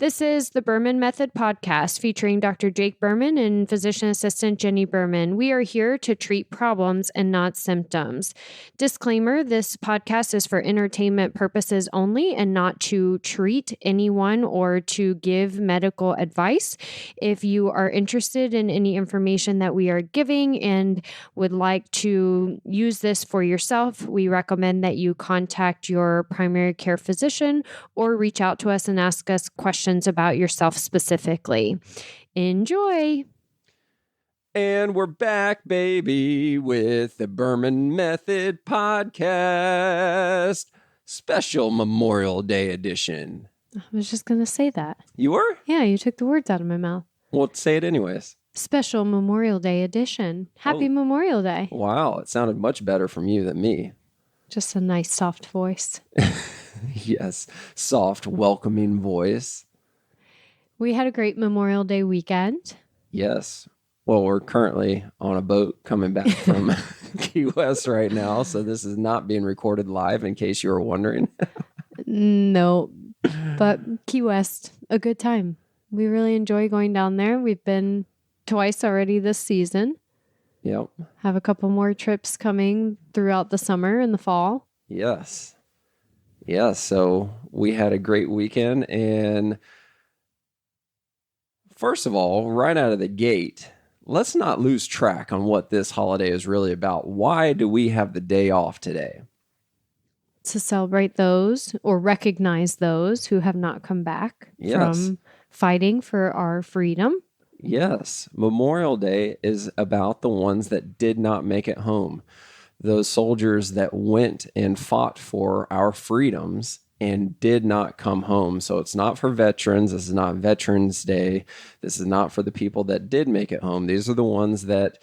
This is the Berman Method podcast featuring Dr. Jake Berman and physician assistant Jenny Berman. We are here to treat problems and not symptoms. Disclaimer, this podcast is for entertainment purposes only and not to treat anyone or to give medical advice. If you are interested in any information that we are giving and would like to use this for yourself, we recommend that you contact your primary care physician or reach out to us and ask us questions about yourself specifically. Enjoy. And we're back, baby, with the Berman Method podcast, special Memorial Day edition. I was just going to say that. You were? Yeah, you took the words out of my mouth. Well, say it anyways. Special Memorial Day edition. Happy Memorial Day. Wow, it sounded much better from you than me. Just a nice, soft voice. Yes, soft, welcoming voice. We had a great Memorial Day weekend. Yes. Well, we're currently on a boat coming back from Key West right now, so this is not being recorded live in case you were wondering. No, but Key West, a good time. We really enjoy going down there. We've been twice already this season. Yep. Have a couple more trips coming throughout the summer and the fall. Yes. Yeah, so we had a great weekend, and first of all, right out of the gate, let's not lose track on what this holiday is really about. Why do we have the day off today? To celebrate those or recognize those who have not come back from fighting for our freedom. Yes. Memorial Day is about the ones that did not make it home. Those soldiers that went and fought for our freedoms and did not come home. So it's not for veterans. This is not Veterans Day. This is not for the people that did make it home. These are the ones that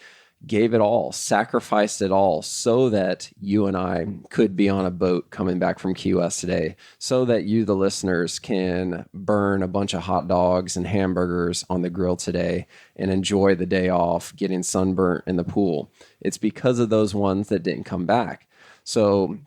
gave it all, sacrificed it all so that you and I could be on a boat coming back from Key West today, so that you, the listeners, can burn a bunch of hot dogs and hamburgers on the grill today and enjoy the day off getting sunburnt in the pool. It's because of those ones that didn't come back. So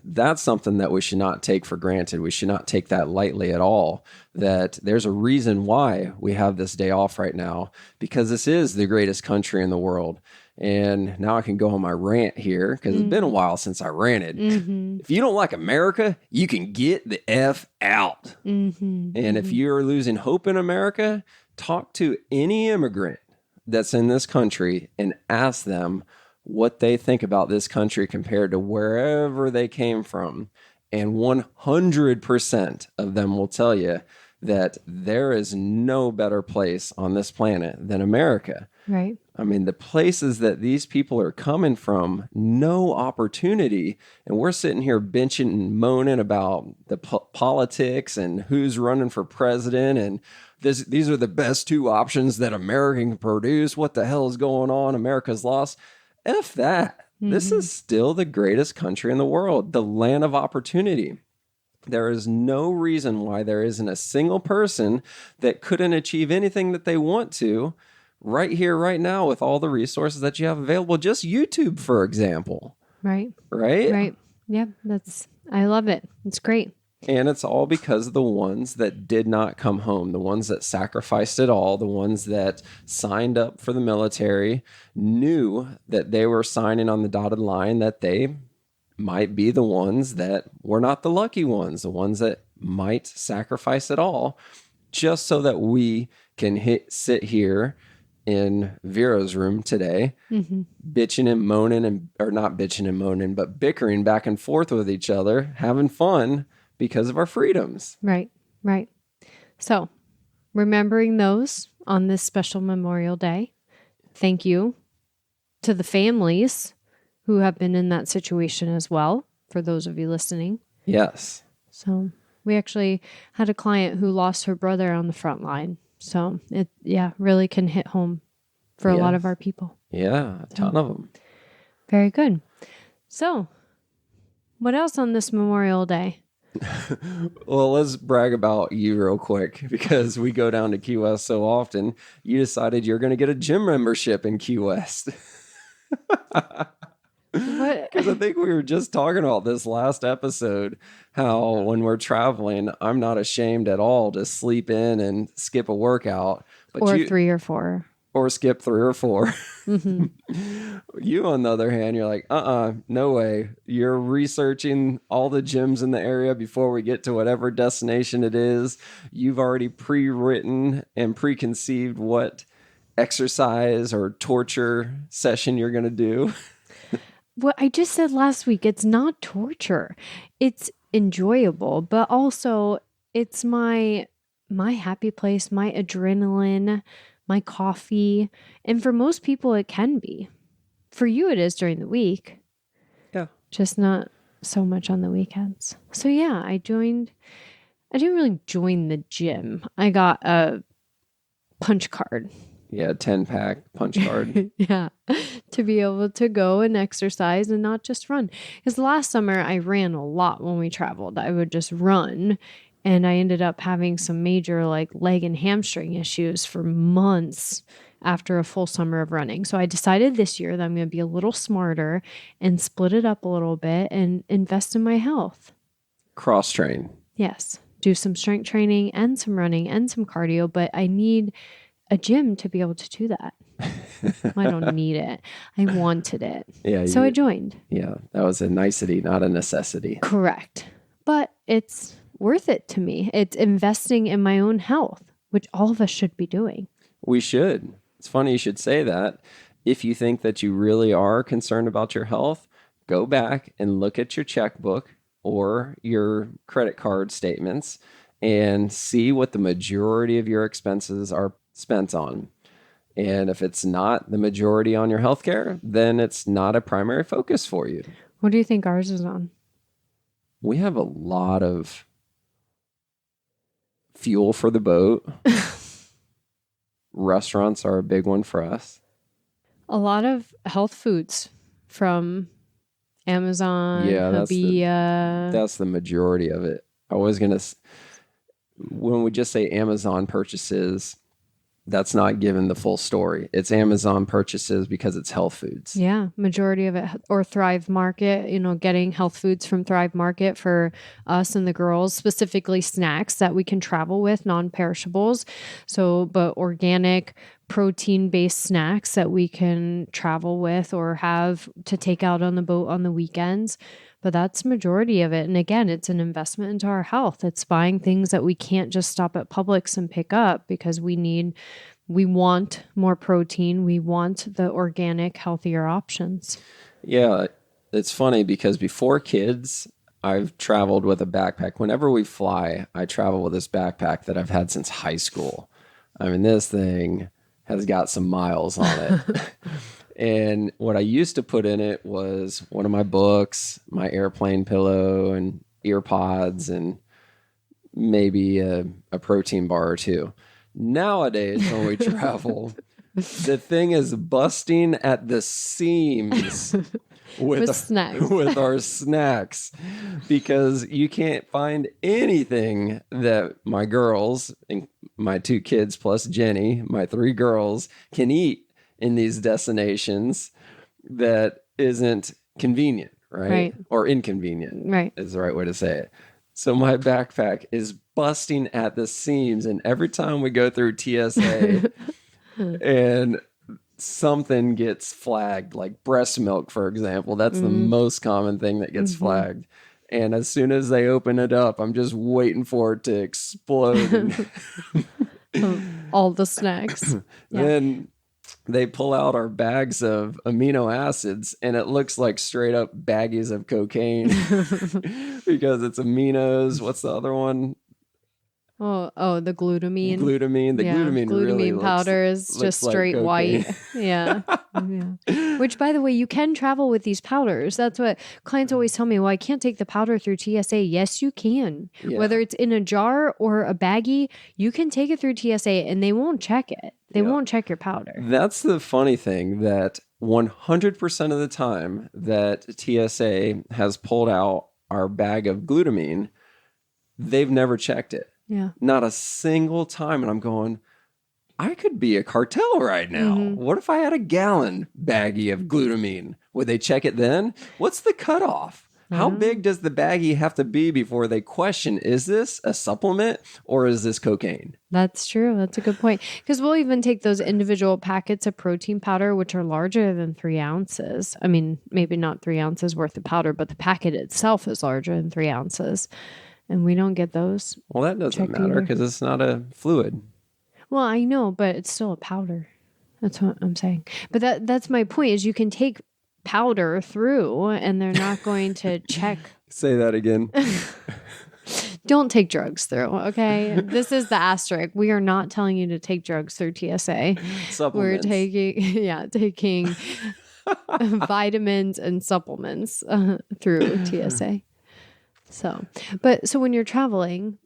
that's something that we should not take for granted. We should not take that lightly at all, that there's a reason why we have this day off right now, because this is the greatest country in the world. And now I can go on my rant here, because it's been a while since I ranted. If you don't like America, you can get the F out. And if you're losing hope in America, talk to any immigrant that's in this country and ask them what they think about this country compared to wherever they came from. And 100% of them will tell you that there is no better place on this planet than America. Right. I mean, the places that these people are coming from, no opportunity. And we're sitting here benching and moaning about the politics and who's running for president. And these are the best two options that America can produce. What the hell is going on? America's lost. F that. This is still the greatest country in the world, the land of opportunity. There is no reason why there isn't a single person that couldn't achieve anything that they want to right here, right now, with all the resources that you have available. Just YouTube, for example. Right. Right? Right. Yeah, I love it. It's great. And it's all because of the ones that did not come home, the ones that sacrificed it all, the ones that signed up for the military, knew that they were signing on the dotted line, that they might be the ones that were not the lucky ones, the ones that might sacrifice it all, just so that we can sit here in Vera's room today, bitching and moaning, or not bitching and moaning, but bickering back and forth with each other, having fun, because of our freedoms. Right, right. So, remembering those on this special Memorial Day, thank you to the families who have been in that situation as well, for those of you listening. Yes. So, we actually had a client who lost her brother on the front line. So, it really can hit home for a lot of our people. Yeah, a ton of them. Very good. So, what else on this Memorial Day? Well, let's brag about you real quick, because we go down to Key West so often. You decided you're going to get a gym membership in Key West. What? Because I think we were just talking about this last episode, how when we're traveling, I'm not ashamed at all to sleep in and skip a workout. But Or 3 or 4. Or skip 3 or 4. Mm-hmm. You, on the other hand, you're like, no way. You're researching all the gyms in the area before we get to whatever destination it is. You've already pre-written and preconceived what exercise or torture session you're going to do. What I just said last week, it's not torture. It's enjoyable, but also it's my happy place, my adrenaline, my coffee. And for most people, it can be. For you, it is during the week. Yeah. Just not so much on the weekends. So yeah, I didn't really join the gym. I got a punch card. Yeah, 10-pack punch card. Yeah, to be able to go and exercise and not just run. Because last summer I ran a lot when we traveled. I would just run, and I ended up having some major like leg and hamstring issues for months after a full summer of running. So I decided this year that I'm going to be a little smarter and split it up a little bit and invest in my health. Cross train. Yes, do some strength training and some running and some cardio, but I need a gym to be able to do that. I don't need it. I wanted it. Yeah. So I joined. Yeah. That was a nicety, not a necessity. Correct. But it's worth it to me. It's investing in my own health, which all of us should be doing. We should. It's funny you should say that. If you think that you really are concerned about your health, go back and look at your checkbook or your credit card statements and see what the majority of your expenses are spent on. And if it's not the majority on your healthcare, then it's not a primary focus for you. What do you think ours is on? We have a lot of fuel for the boat. Restaurants are a big one for us. A lot of health foods from Amazon, Yeah, Habia. that's the majority of it. I was going to, when we just say Amazon purchases, that's not given the full story. It's Amazon purchases because it's health foods. Yeah, majority of it. Or Thrive Market, getting health foods from Thrive Market for us and the girls, specifically snacks that we can travel with, non-perishables. So, but organic, protein-based snacks that we can travel with or have to take out on the boat on the weekends. But that's majority of it. And again, it's an investment into our health. It's buying things that we can't just stop at Publix and pick up because we want more protein. We want the organic, healthier options. Yeah, it's funny because before kids, I've traveled with a backpack. Whenever we fly, I travel with this backpack that I've had since high school. I mean, this thing has got some miles on it. And what I used to put in it was one of my books, my airplane pillow, and ear pods, and maybe a protein bar or two. Nowadays, when we travel, the thing is busting at the seams with our snacks, because you can't find anything that my girls, and my 2 kids plus Jenny, my 3 girls, can eat in these destinations that isn't convenient, right? Or inconvenient, right? Is the right way to say it. So my backpack is busting at the seams, and every time we go through TSA and something gets flagged, like breast milk, for example, that's the most common thing that gets flagged. And as soon as they open it up, I'm just waiting for it to explode. All the snacks. Yeah. Then they pull out our bags of amino acids, and it looks like straight up baggies of cocaine because it's aminos. What's the other one? Oh, the glutamine. Glutamine. The glutamine really powder is just straight like white. Yeah. Which, by the way, you can travel with these powders. That's what clients always tell me. Well, I can't take the powder through TSA. Yes, you can. Yeah. Whether it's in a jar or a baggie, you can take it through TSA and they won't check it. They won't check your powder. That's the funny thing, that 100% of the time that TSA has pulled out our bag of glutamine, they've never checked it. Yeah. Not a single time. And I'm going, I could be a cartel right now. What if I had a gallon baggie of glutamine? Would they check it then? What's the cutoff? How big does the baggie have to be before they question, is this a supplement or is this cocaine? That's true. That's a good point. Because we'll even take those individual packets of protein powder, which are larger than 3 ounces. I mean, maybe not 3 ounces worth of powder, but the packet itself is larger than 3 ounces. And we don't get those. Well, that doesn't matter because it's not a fluid. Well, I know, but it's still a powder. That's what I'm saying. But that's my point is you can take powder through and they're not going to check. Say that again. Don't take drugs through, okay? This is the asterisk. We are not telling you to take drugs through TSA. Supplements. We're taking vitamins and supplements through TSA. So when you're traveling,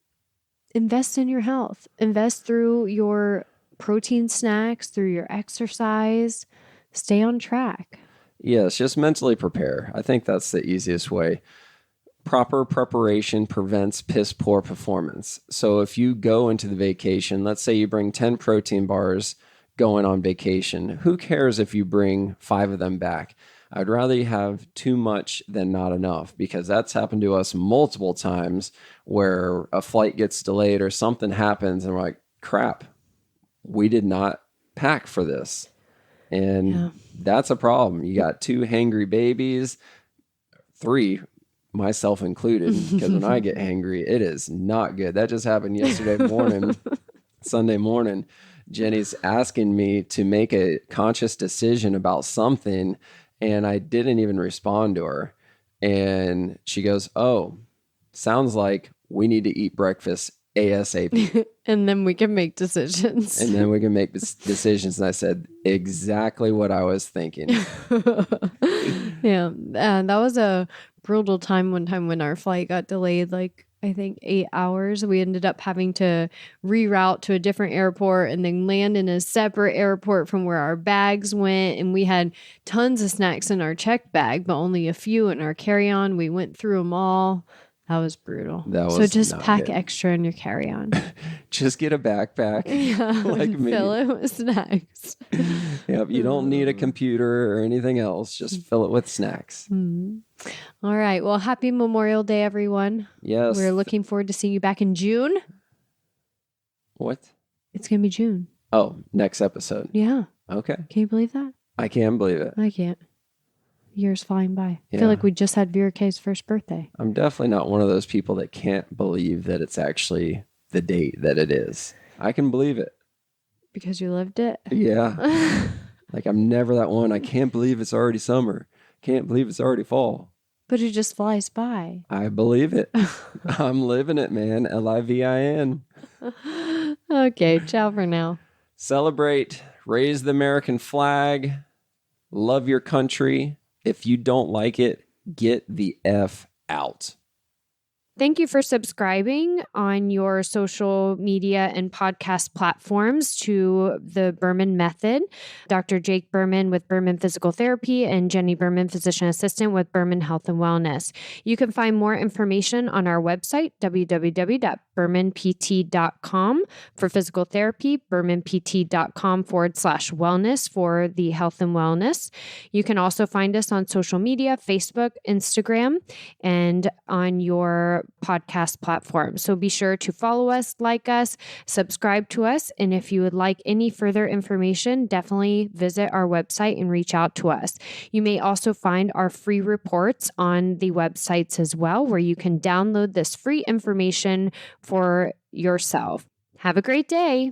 invest in your health. Invest through your protein snacks, through your exercise. Stay on track. Yes, just mentally prepare. I think that's the easiest way. Proper preparation prevents piss poor performance. So if you go into the vacation, let's say you bring 10 protein bars going on vacation, who cares if you bring 5 of them back? I'd rather you have too much than not enough, because that's happened to us multiple times where a flight gets delayed or something happens and we're like, crap, we did not pack for this. And that's a problem. You got 2 hangry babies, 3, myself included, because when I get hangry, it is not good. That just happened yesterday morning, Sunday morning. Jenny's asking me to make a conscious decision about something, and I didn't even respond to her. And she goes, oh, sounds like we need to eat breakfast ASAP. And then we can make decisions. And I said, exactly what I was thinking. Yeah. And that was a brutal time one time when our flight got delayed, like I think 8 hours. We ended up having to reroute to a different airport and then land in a separate airport from where our bags went. And we had tons of snacks in our checked bag, but only a few in our carry-on. We went through them all. That was brutal. So just pack extra in your carry-on. Just get a backpack. Yeah, like me. Fill it with snacks. Yep, you don't need a computer or anything else. Just fill it with snacks. All right. Well, happy Memorial Day, everyone. Yes. We're looking forward to seeing you back in June. What? It's going to be June. Oh, next episode. Yeah. Okay. Can you believe that? I can believe it. I can't. Years flying by. Yeah. I feel like we just had Vera K's first birthday. I'm definitely not one of those people that can't believe that it's actually the date that it is. I can believe it. Because you lived it? Yeah. Like I'm never that one. I can't believe it's already summer. Can't believe it's already fall. But it just flies by. I believe it. I'm living it, man. LIVIN. Okay. Ciao for now. Celebrate. Raise the American flag. Love your country. If you don't like it, get the F out. Thank you for subscribing on your social media and podcast platforms to the Berman Method. Dr. Jake Berman with Berman Physical Therapy and Jenny Berman, Physician Assistant with Berman Health and Wellness. You can find more information on our website, www.bermanpt.com for physical therapy, bermanpt.com/wellness for the health and wellness. You can also find us on social media, Facebook, Instagram, and on your podcast platform. So be sure to follow us, like us, subscribe to us. And if you would like any further information, definitely visit our website and reach out to us. You may also find our free reports on the websites as well, where you can download this free information for yourself. Have a great day.